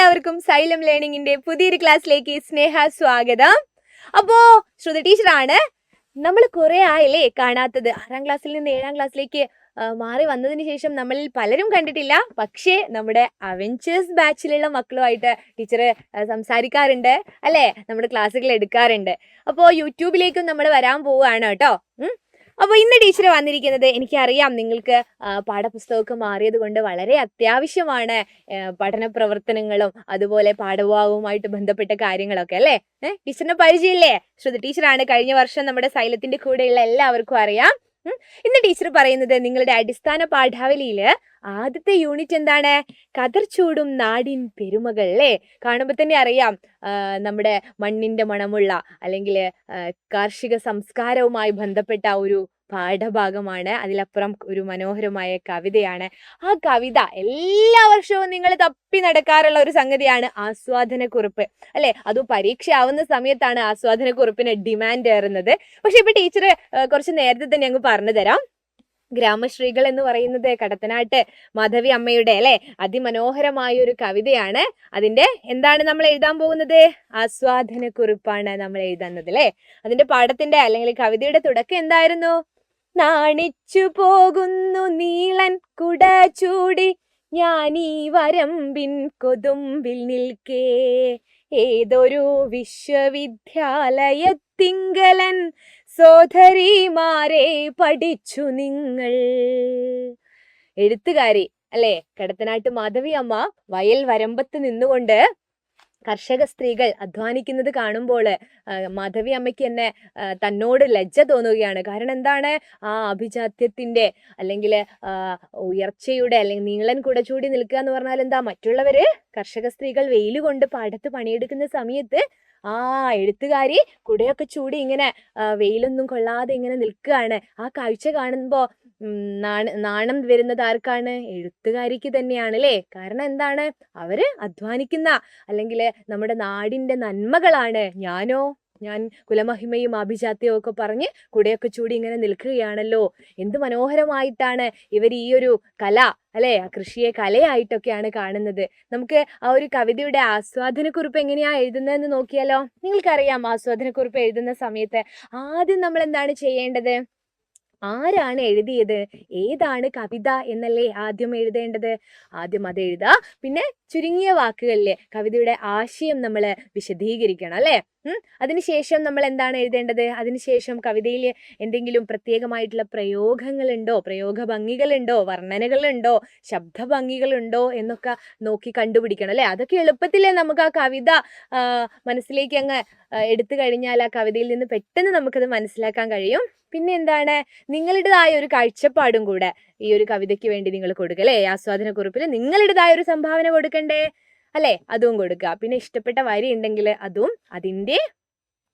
എല്ലാവർക്കും സൈലം ലേണിംഗിന്റെ പുതിയൊരു ക്ലാസ്സിലേക്ക് സ്നേഹ സ്വാഗതം. അപ്പോ ശ്രുതി ടീച്ചറാണ്. നമ്മൾ കുറെ ആയില്ലേ കാണാത്തത്. 6ാം ക്ലാസ്സിൽ നിന്ന് 7ാം ക്ലാസ്സിലേക്ക് മാറി വന്നതിന് ശേഷം നമ്മളിൽ പലരും കണ്ടിട്ടില്ല. പക്ഷേ നമ്മുടെ അവെഞ്ചേഴ്സ് ബാച്ചിലുള്ള മക്കളുമായിട്ട് ടീച്ചർ സംസാരിക്കാറുണ്ട് അല്ലേ, നമ്മുടെ ക്ലാസ്സുകൾ എടുക്കാറുണ്ട്. അപ്പോൾ യൂട്യൂബിലേക്കും നമ്മൾ വരാൻ പോവുകയാണ് കേട്ടോ. അപ്പോൾ ഇന്ന് ടീച്ചർ വന്നിരിക്കുന്നത്, എനിക്കറിയാം നിങ്ങൾക്ക് പാഠപുസ്തകമൊക്കെ മാറിയത് കൊണ്ട് വളരെ അത്യാവശ്യമാണ് പഠന പ്രവർത്തനങ്ങളും അതുപോലെ പാഠഭാഗവുമായിട്ട് ബന്ധപ്പെട്ട കാര്യങ്ങളൊക്കെ അല്ലേ. ടീച്ചറിന് പരിചയമില്ലേ? ശ്രുതി ടീച്ചറാണ്. കഴിഞ്ഞ വർഷം നമ്മുടെ സൈലത്തിന്റെ കൂടെയുള്ള എല്ലാവർക്കും അറിയാം. ഇന്ന് ടീച്ചർ പറയുന്നത് നിങ്ങളുടെ അടിസ്ഥാന പാഠാവലിയിൽ ആദ്യത്തെ യൂണിറ്റ് എന്താണ്? കതിർച്ചൂടും നാടിൻ പെരുമകൾ അല്ലേ. കാണുമ്പോൾ തന്നെ അറിയാം നമ്മുടെ മണ്ണിന്റെ മണമുള്ള അല്ലെങ്കിൽ കാർഷിക സംസ്കാരവുമായി ബന്ധപ്പെട്ട ഒരു പാഠഭാഗമാണ്. അതിലപ്പുറം ഒരു മനോഹരമായ കവിതയാണ്. ആ കവിത എല്ലാ വർഷവും നിങ്ങൾ തപ്പി നടക്കാറുള്ള ഒരു സംഗതിയാണ് ആസ്വാദനക്കുറിപ്പ് അല്ലെ. അതും പരീക്ഷ ആവുന്ന സമയത്താണ് ആസ്വാദനക്കുറിപ്പിന് ഡിമാൻഡ് ഏറുന്നത്. പക്ഷെ ഇപ്പൊ ടീച്ചർ കുറച്ച് നേരത്തെ തന്നെ അങ്ങ് പറഞ്ഞു തരാം. ഗ്രാമശ്രീകൾ എന്ന് പറയുന്നത് കടത്തനാട്ട് മാധവി അമ്മയുടെ അല്ലെ അതിമനോഹരമായ ഒരു കവിതയാണ്. അതിന്റെ എന്താണ് നമ്മൾ എഴുതാൻ പോകുന്നത്? ആസ്വാദനക്കുറിപ്പാണ് നമ്മൾ എഴുതുന്നത് അല്ലെ. അതിന്റെ പാഠത്തിന്റെ അല്ലെങ്കിൽ കവിതയുടെ തുടക്കം എന്തായിരുന്നു? നാണിച്ചു പോകുന്നു നീളൻ കുട ചൂടി ഞാനീ വരമ്പിൻ കൊതുമ്പിൽ നിൽക്കേ, ഏതൊരു വിശ്വവിദ്യാലയത്തിങ്കലൻ സോദരിമാരെ പഠിച്ചു നിങ്ങൾ. എഴുത്തുകാരി അല്ലെ കടത്തനാട്ട് മാധവി അമ്മ വയൽ വരമ്പത്ത് നിന്നുകൊണ്ട് കർഷക സ്ത്രീകൾ അധ്വാനിക്കുന്നത് കാണുമ്പോൾ മാധവി അമ്മയ്ക്ക് തന്നെ തന്നോട് ലജ്ജ തോന്നുകയാണ്. കാരണം എന്താണ്? ആ അഭിജാത്യത്തിന്റെ അല്ലെങ്കിൽ ഉയർച്ചയുടെ അല്ലെങ്കിൽ നീളൻ കുടചൂടി നിൽക്കുക എന്ന് പറഞ്ഞാൽ എന്താ? മറ്റുള്ളവര് കർഷക സ്ത്രീകൾ വെയിലുകൊണ്ട് പാടത്ത് പണിയെടുക്കുന്ന സമയത്ത് എഴുത്തുകാരി കുടയൊക്കെ ചൂടി ഇങ്ങനെ വെയിലൊന്നും കൊള്ളാതെ ഇങ്ങനെ നിൽക്കുകയാണ്. ആ കാഴ്ച കാണുമ്പോ നാണം വരുന്നത് ആർക്കാണ്? എഴുത്തുകാരിക്ക് തന്നെയാണ് അല്ലേ. കാരണം എന്താണ്? അവര് അധ്വാനിക്കുന്ന അല്ലെങ്കിൽ നമ്മുടെ നാടിന്റെ നന്മകളാണ്. ഞാൻ കുലമഹിമയും ആഭിജാത്യവും ഒക്കെ പറഞ്ഞ് കുടയൊക്കെ ചൂടി ഇങ്ങനെ നിൽക്കുകയാണല്ലോ. എന്ത് മനോഹരമായിട്ടാണ് ഇവർ ഈ ഒരു കല അല്ലെ, കൃഷിയെ കലയായിട്ടൊക്കെയാണ് കാണുന്നത്. നമുക്ക് ആ ഒരു കവിതയുടെ ആസ്വാദനക്കുറിപ്പ് എങ്ങനെയാ എഴുതുന്നതെന്ന് നോക്കിയാലോ. നിങ്ങൾക്കറിയാം ആസ്വാദനക്കുറിപ്പ് എഴുതുന്ന സമയത്ത് ആദ്യം നമ്മൾ എന്താണ് ചെയ്യേണ്ടത്? ആരാണ് എഴുതിയത്, ഏതാണ് കവിത എന്നല്ലേ ആദ്യം എഴുതേണ്ടത്. ആദ്യം അത് എഴുതുക. പിന്നെ ചുരുങ്ങിയ വാക്കുകളിലെ കവിതയുടെ ആശയം നമ്മൾ വിശദീകരിക്കണം അല്ലേ. അതിനുശേഷം നമ്മൾ എന്താണ് എഴുതേണ്ടത്? അതിനുശേഷം കവിതയിൽ എന്തെങ്കിലും പ്രത്യേകമായിട്ടുള്ള പ്രയോഗങ്ങളുണ്ടോ, പ്രയോഗ ഭംഗികളുണ്ടോ, വർണ്ണനകളുണ്ടോ, ശബ്ദഭംഗികളുണ്ടോ എന്നൊക്കെ നോക്കി കണ്ടുപിടിക്കണം അല്ലെ. അതൊക്കെ എളുപ്പത്തിലേ നമുക്ക് ആ കവിത മനസ്സിലേക്ക് അങ്ങ് എടുത്തു കഴിഞ്ഞാൽ ആ കവിതയിൽ നിന്ന് പെട്ടെന്ന് നമുക്കത് മനസ്സിലാക്കാൻ കഴിയും. പിന്നെ എന്താണ്? നിങ്ങളുടേതായ ഒരു കാഴ്ചപ്പാടും കൂടെ ഈ ഒരു കവിതയ്ക്ക് വേണ്ടി നിങ്ങൾ കൊടുക്കുക അല്ലെ. ആസ്വാദനക്കുറിപ്പിൽ നിങ്ങളുടേതായ ഒരു സംഭാവന കൊടുക്കണ്ടേ അല്ലെ, അതും കൊടുക്കുക. പിന്നെ ഇഷ്ടപ്പെട്ട വരി ഉണ്ടെങ്കിൽ അതും അതിൻ്റെ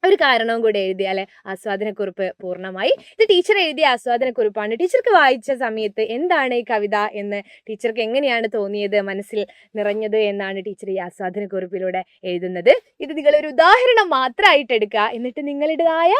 ഒരു കാരണവും കൂടെ എഴുതിയ അല്ലെ ആസ്വാദനക്കുറിപ്പ് പൂർണ്ണമായി. ഇത് ടീച്ചർ എഴുതിയ ആസ്വാദനക്കുറിപ്പാണ്. ടീച്ചർക്ക് വായിച്ച സമയത്ത് എന്താണ് ഈ കവിത എന്ന് ടീച്ചർക്ക് എങ്ങനെയാണ് തോന്നിയത്, മനസ്സിൽ നിറഞ്ഞത് എന്നാണ് ടീച്ചർ ഈ ആസ്വാദനക്കുറിപ്പിലൂടെ എഴുതുന്നത്. ഇത് നിങ്ങളൊരു ഉദാഹരണം മാത്രമായിട്ട് എടുക്കുക. എന്നിട്ട് നിങ്ങളുടേതായ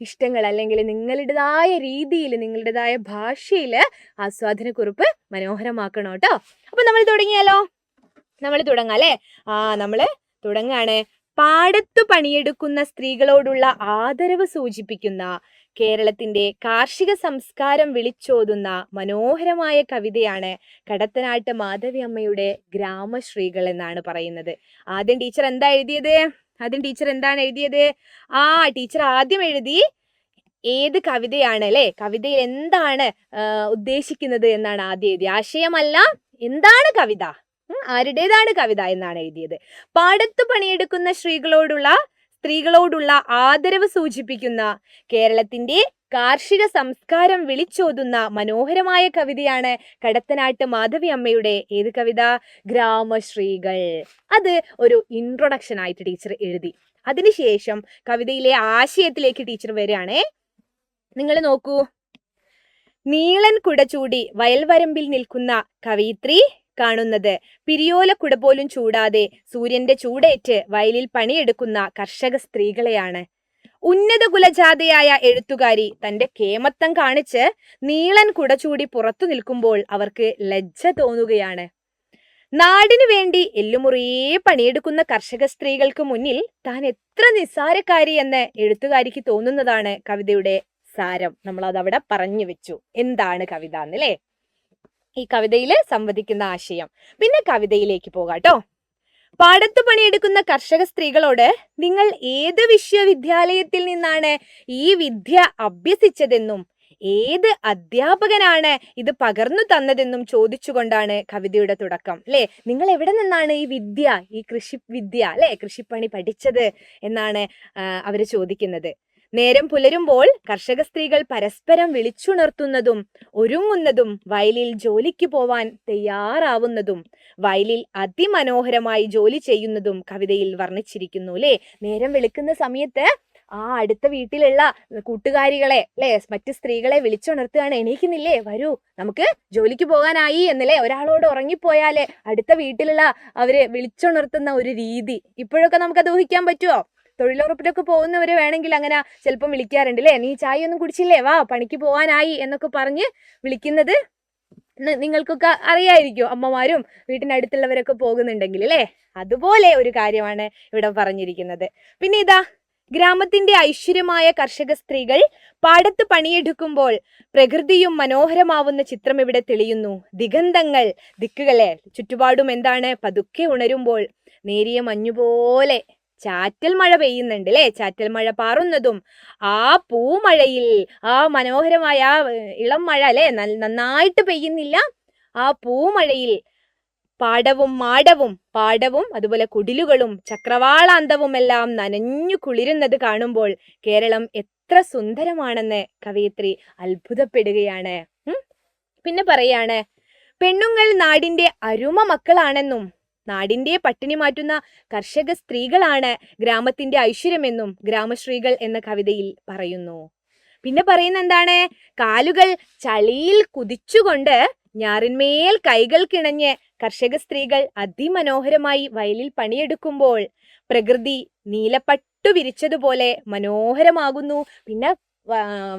ഇഷ്ടങ്ങൾ അല്ലെങ്കിൽ നിങ്ങളുടേതായ രീതിയിൽ നിങ്ങളുടേതായ ഭാഷയിൽ ആസ്വാദനക്കുറിപ്പ് മനോഹരമാക്കണം കേട്ടോ. അപ്പൊ നമ്മൾ തുടങ്ങിയാലോ? നമ്മൾ തുടങ്ങാം അല്ലേ. നമ്മൾ തുടങ്ങാണ്. പാടത്തു പണിയെടുക്കുന്ന സ്ത്രീകളോടുള്ള ആദരവ് സൂചിപ്പിക്കുന്ന കേരളത്തിന്റെ കാർഷിക സംസ്കാരം വിളിച്ചോതുന്ന മനോഹരമായ കവിതയാണ് കടത്തനാട്ട് മാധവി അമ്മയുടെ ഗ്രാമശ്രീകൾ എന്നാണ് പറയുന്നത്. ആദ്യം ടീച്ചർ എന്താ എഴുതിയത്? ടീച്ചർ ആദ്യം എഴുതി ഏത് കവിതയാണ് അല്ലെ, കവിതയിൽ എന്താണ് ഉദ്ദേശിക്കുന്നത് എന്നാണ് ആദ്യം എഴുതിയത്. ആശയമല്ല, എന്താണ് കവിത, ആരുടേതാണ് കവിത എന്നാണ് എഴുതിയത്. പാടത്തു പണിയെടുക്കുന്ന സ്ത്രീകളോടുള്ള ആദരവ് സൂചിപ്പിക്കുന്ന കേരളത്തിന്റെ കാർഷിക സംസ്കാരം വിളിച്ചോതുന്ന മനോഹരമായ കവിതയാണ് കടത്തനാട്ട് മാധവി അമ്മയുടെ ഏത് കവിത? ഗ്രാമശ്രീകൾ. അത് ഒരു ഇൻട്രൊഡക്ഷൻ ആയിട്ട് ടീച്ചർ എഴുതി. അതിനുശേഷം കവിതയിലെ ആശയത്തിലേക്ക് ടീച്ചർ വരികയാണേ. നിങ്ങൾ നോക്കൂ. നീളൻ കുടചൂടി വയൽവരമ്പിൽ നിൽക്കുന്ന കവയിത്രി കാണുന്നത് പിരിയോല കുട പോലും ചൂടാതെ സൂര്യന്റെ ചൂടേറ്റ് വയലിൽ പണിയെടുക്കുന്ന കർഷക സ്ത്രീകളെയാണ്. ഉന്നത കുലജാതയായ എഴുത്തുകാരി തന്റെ കേമത്തം കാണിച്ച് നീളൻ കുട ചൂടി പുറത്തു നിൽക്കുമ്പോൾ അവർക്ക് ലജ്ജ തോന്നുകയാണ്. നാടിനു വേണ്ടി എല്ലുമുറിയെ പണിയെടുക്കുന്ന കർഷക സ്ത്രീകൾക്ക് മുന്നിൽ താൻ എത്ര നിസ്സാരക്കാരി എന്ന് എഴുത്തുകാരിക്ക് തോന്നുന്നതാണ് കവിതയുടെ സാരം. നമ്മൾ അതവിടെ പറഞ്ഞു വെച്ചു. എന്താണ് കവിത എന്നല്ലേ ഈ കവിതയിൽ സംവദിക്കുന്ന ആശയം. പിന്നെ കവിതയിലേക്ക് പോകാട്ടോ. പാടത്ത് പണിയെടുക്കുന്ന കർഷക സ്ത്രീകളോട് നിങ്ങൾ ഏത് വിശ്വവിദ്യാലയത്തിൽ നിന്നാണ് ഈ വിദ്യ അഭ്യസിച്ചതെന്നും ഏത് അധ്യാപകനാണ് ഇത് പകർന്നു തന്നതെന്നും ചോദിച്ചുകൊണ്ടാണ് കവിതയുടെ തുടക്കം. അല്ലെ, നിങ്ങൾ എവിടെ നിന്നാണ് ഈ വിദ്യ, ഈ കൃഷി വിദ്യ അല്ലെ, കൃഷിപ്പണി പഠിച്ചത് എന്നാണ് അവര് ചോദിക്കുന്നത്. നേരം പുലരുമ്പോൾ കർഷക സ്ത്രീകൾ പരസ്പരം വിളിച്ചുണർത്തുന്നതും ഒരുങ്ങുന്നതും വയലിൽ ജോലിക്ക് പോവാൻ തയ്യാറാവുന്നതും വയലിൽ അതിമനോഹരമായി ജോലി ചെയ്യുന്നതും കവിതയിൽ വർണ്ണിച്ചിരിക്കുന്നു. അല്ലെ, നേരം വെളുക്കുന്ന സമയത്ത് അടുത്ത വീട്ടിലുള്ള കൂട്ടുകാരികളെ അല്ലെ, മറ്റു സ്ത്രീകളെ വിളിച്ചുണർത്തുകയാണ്. എണീക്കുന്നില്ലേ, വരൂ നമുക്ക് ജോലിക്ക് പോകാനായി എന്നല്ലേ. ഒരാളോട് ഉറങ്ങിപ്പോയാല് അടുത്ത വീട്ടിലുള്ള അവര് വിളിച്ചുണർത്തുന്ന ഒരു രീതി ഇപ്പോഴൊക്കെ നമുക്കത് ഊഹിക്കാൻ പറ്റുമോ? തൊഴിലുറപ്പിലൊക്കെ പോകുന്നവര് വേണമെങ്കിൽ അങ്ങനെ ചിലപ്പം വിളിക്കാറുണ്ട് അല്ലേ, നീ ചായ ഒന്നും കുടിച്ചില്ലേ, വാ പണിക്ക് പോവാനായി എന്നൊക്കെ പറഞ്ഞ് വിളിക്കുന്നത് നിങ്ങൾക്കൊക്കെ അറിയായിരിക്കും. അമ്മമാരും വീട്ടിനടുത്തുള്ളവരൊക്കെ പോകുന്നുണ്ടെങ്കിൽ അല്ലേ. അതുപോലെ ഒരു കാര്യമാണ് ഇവിടെ പറഞ്ഞിരിക്കുന്നത്. പിന്നെ ഇതാ, ഗ്രാമത്തിന്റെ ഐശ്വര്യമായ കർഷക സ്ത്രീകൾ പാടത്ത് പണിയെടുക്കുമ്പോൾ പ്രകൃതിയും മനോഹരമാവുന്ന ചിത്രം ഇവിടെ തെളിയുന്നു. ദിഗന്ധങ്ങൾ, ദിക്കുകളെ ചുറ്റുപാടും എന്താണ് പതുക്കെ ഉണരുമ്പോൾ നേരിയ മഞ്ഞുപോലെ ചാറ്റൽ മഴ പെയ്യുന്നുണ്ട് അല്ലെ. ചാറ്റൽ മഴ പാറുന്നതും ആ പൂമഴയിൽ, ആ മനോഹരമായ ആ ഇളം മഴ അല്ലെ, നന്നായിട്ട് പെയ്യുന്നില്ല, ആ പൂമഴയിൽ പാടവും അതുപോലെ കുടിലുകളും ചക്രവാളാന്തവും എല്ലാം നനഞ്ഞു കുളിരുന്നത് കാണുമ്പോൾ കേരളം എത്ര സുന്ദരമാണെന്ന് കവയിത്രി അത്ഭുതപ്പെടുകയാണ്. പിന്നെ പറയാണ്, പെണ്ണുങ്ങൾ നാടിന്റെ അരുമ മക്കളാണെന്നും നാടിന്റെ പട്ടിണി മാറ്റുന്ന കർഷക സ്ത്രീകളാണ് ഗ്രാമത്തിന്റെ ഐശ്വര്യമെന്നും ഗ്രാമശ്രീകൾ എന്ന കവിതയിൽ പറയുന്നു. പിന്നെ പറയുന്ന എന്താണ്, കാലുകൾ ചളിയിൽ കുതിച്ചുകൊണ്ട് ഞാറിന്മേൽ കൈകൾ കിണഞ്ഞ് കർഷക സ്ത്രീകൾ അതിമനോഹരമായി വയലിൽ പണിയെടുക്കുമ്പോൾ പ്രകൃതി നീലപ്പട്ടു വിരിച്ചതുപോലെ മനോഹരമാകുന്നു. പിന്നെ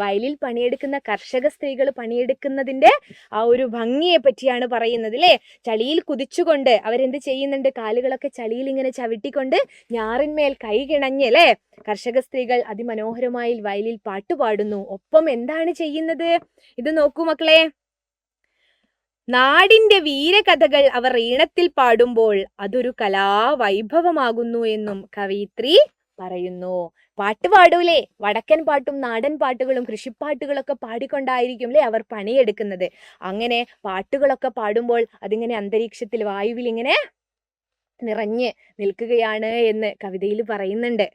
വയലിൽ പണിയെടുക്കുന്ന കർഷക സ്ത്രീകൾ പണിയെടുക്കുന്നതിന്റെ ആ ഒരു ഭംഗിയെ പറ്റിയാണ് പറയുന്നത് അല്ലേ. ചളിയിൽ കുതിച്ചുകൊണ്ട് അവരെന്ത് ചെയ്യുന്നുണ്ട്, കാലുകളൊക്കെ ചളിയിൽ ഇങ്ങനെ ചവിട്ടിക്കൊണ്ട് ഞാറിന്മേൽ കൈ കിണഞ്ഞ് അല്ലേ കർഷക സ്ത്രീകൾ അതിമനോഹരമായി വയലിൽ പാട്ടുപാടുന്നു. ഒപ്പം എന്താണ് ചെയ്യുന്നത്, ഇത് നോക്കൂ മക്കളെ, നാടിന്റെ വീരകഥകൾ അവർ ഈണത്തിൽ പാടുമ്പോൾ അതൊരു കലാവൈഭവമാകുന്നു എന്നും കവയിത്രി പറയുന്നു. പാട്ട് പാടൂലേ, വടക്കൻ പാട്ടും നാടൻ പാട്ടുകളും കൃഷിപ്പാട്ടുകളൊക്കെ പാടിക്കൊണ്ടായിരിക്കും അല്ലെ അവർ പണിയെടുക്കുന്നത്. അങ്ങനെ പാട്ടുകളൊക്കെ പാടുമ്പോൾ അതിങ്ങനെ അന്തരീക്ഷത്തിൽ വായുവിൽ ഇങ്ങനെ നിറഞ്ഞ് നിൽക്കുകയാണ് എന്ന് കവിതയിൽ പറയുന്നുണ്ട്.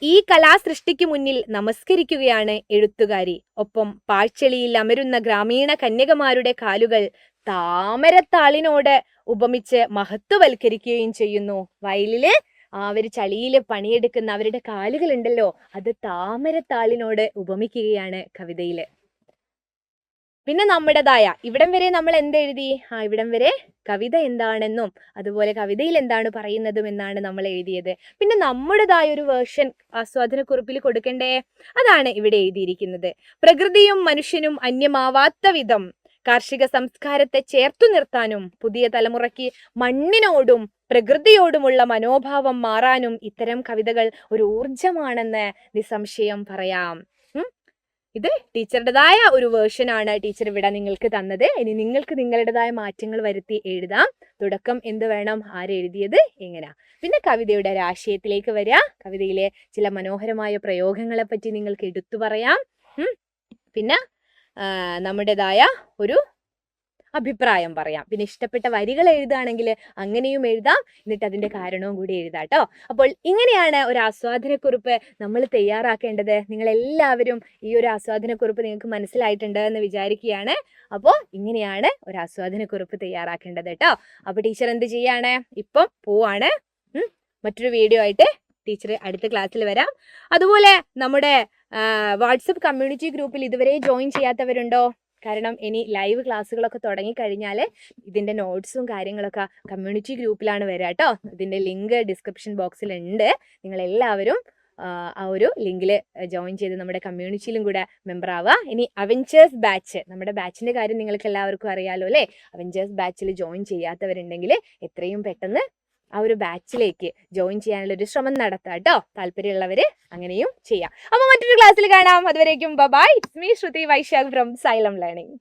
ഈ കലാസൃഷ്ടിക്ക് മുന്നിൽ നമസ്കരിക്കുകയാണ് എഴുത്തുകാരി. ഒപ്പം പാഴ്ചെളിയിൽ അമരുന്ന ഗ്രാമീണ കന്യകമാരുടെ കാലുകൾ താമരത്താളിനോട് ഉപമിച്ച് മഹത്വവൽക്കരിക്കുകയും ചെയ്യുന്നു. വയലില് അവര് ചളിയില് പണിയെടുക്കുന്ന അവരുടെ കാലുകൾ ഉണ്ടല്ലോ, അത് താമരത്താളിനോട് ഉപമിക്കുകയാണ് കവിതയില്. പിന്നെ നമ്മുടേതായ ഇവിടം വരെ നമ്മൾ എന്തെഴുതി, ഇവിടം വരെ കവിത എന്താണെന്നും അതുപോലെ കവിതയിൽ എന്താണ് പറയുന്നതും എന്നാണ് നമ്മൾ എഴുതിയത്. പിന്നെ നമ്മുടേതായ ഒരു വേർഷൻ ആസ്വാദനക്കുറിപ്പിൽ കൊടുക്കണ്ടേ, അതാണ് ഇവിടെ എഴുതിയിരിക്കുന്നത്. പ്രകൃതിയും മനുഷ്യനും അന്യമാവാത്ത വിധം കാർഷിക സംസ്കാരത്തെ ചേർത്തു നിർത്താനും പുതിയ തലമുറയ്ക്ക് മണ്ണിനോടും പ്രകൃതിയോടുമുള്ള മനോഭാവം മാറാനും ഇത്തരം കവിതകൾ ഒരു ഊർജമാണെന്ന് നിസ്സംശയം പറയാം. ഇത് ടീച്ചറുടേതായ ഒരു വേർഷനാണ് ടീച്ചർ ഇവിടെ നിങ്ങൾക്ക് തന്നത്. ഇനി നിങ്ങൾക്ക് നിങ്ങളുടേതായ മാറ്റങ്ങൾ വരുത്തി എഴുതാം. തുടക്കം എന്ത് വേണം, ആരെഴുതിയത്, എങ്ങനെയാ. പിന്നെ കവിതയുടെ ഒരാശയത്തിലേക്ക് വരിക. കവിതയിലെ ചില മനോഹരമായ പ്രയോഗങ്ങളെ പറ്റി നിങ്ങൾക്ക് എടുത്തു പറയാം. പിന്നെ നമ്മുടേതായ ഒരു അഭിപ്രായം പറയാം. പിന്നെ ഇഷ്ടപ്പെട്ട വരികൾ എഴുതുകയാണെങ്കിൽ അങ്ങനെയും എഴുതാം. എന്നിട്ട് അതിന്റെ കാരണവും കൂടി എഴുതാട്ടോ. അപ്പോൾ ഇങ്ങനെയാണ് ഒരു ആസ്വാദനക്കുറിപ്പ് നമ്മൾ തയ്യാറാക്കേണ്ടത്. നിങ്ങൾ എല്ലാവരും ഈ ഒരു ആസ്വാദനക്കുറിപ്പ് നിങ്ങൾക്ക് മനസ്സിലായിട്ടുണ്ട് എന്ന് വിചാരിക്കുകയാണ്. അപ്പോൾ ഇങ്ങനെയാണ് ഒരു ആസ്വാദനക്കുറിപ്പ് തയ്യാറാക്കേണ്ടത് കേട്ടോ. അപ്പോൾ ടീച്ചർ എന്ത് ചെയ്യാണ്, ഇപ്പം പോവാണ്. മറ്റൊരു വീഡിയോ ആയിട്ട് ടീച്ചർ അടുത്ത ക്ലാസ്സിൽ വരാം. അതുപോലെ നമ്മുടെ വാട്സപ്പ് കമ്മ്യൂണിറ്റി ഗ്രൂപ്പിൽ ഇതുവരെ ജോയിൻ ചെയ്യാത്തവരുണ്ടോ? കാരണം ഇനി ലൈവ് ക്ലാസ്സുകളൊക്കെ തുടങ്ങിക്കഴിഞ്ഞാൽ ഇതിൻ്റെ നോട്ട്സും കാര്യങ്ങളൊക്കെ കമ്മ്യൂണിറ്റി ഗ്രൂപ്പിലാണ് വരിക കേട്ടോ. ഇതിൻ്റെ ലിങ്ക് ഡിസ്ക്രിപ്ഷൻ ബോക്സിൽ ഉണ്ട്. നിങ്ങളെല്ലാവരും ആ ഒരു ലിങ്കിൽ ജോയിൻ ചെയ്ത് നമ്മുടെ കമ്മ്യൂണിറ്റിയിലും കൂടെ മെമ്പർ ആവുക. ഇനി അവഞ്ചേഴ്സ് ബാച്ച്, നമ്മുടെ ബാച്ചിന്റെ കാര്യം നിങ്ങൾക്ക് എല്ലാവർക്കും അറിയാലോ അല്ലേ. അവഞ്ചേഴ്സ് ബാച്ചിൽ ജോയിൻ ചെയ്യാത്തവരുണ്ടെങ്കിൽ എത്രയും പെട്ടെന്ന് ആ ഒരു ബാച്ചിലേക്ക് ജോയിൻ ചെയ്യാനുള്ള ഒരു ശ്രമം നടത്താം കേട്ടോ. താല്പര്യമുള്ളവർ അങ്ങനെയും ചെയ്യാം. അപ്പോൾ മറ്റൊരു ക്ലാസ്സിൽ കാണാം. അതുവരേക്കും bye. It's me Shruti Vaisakh from Xylem learning.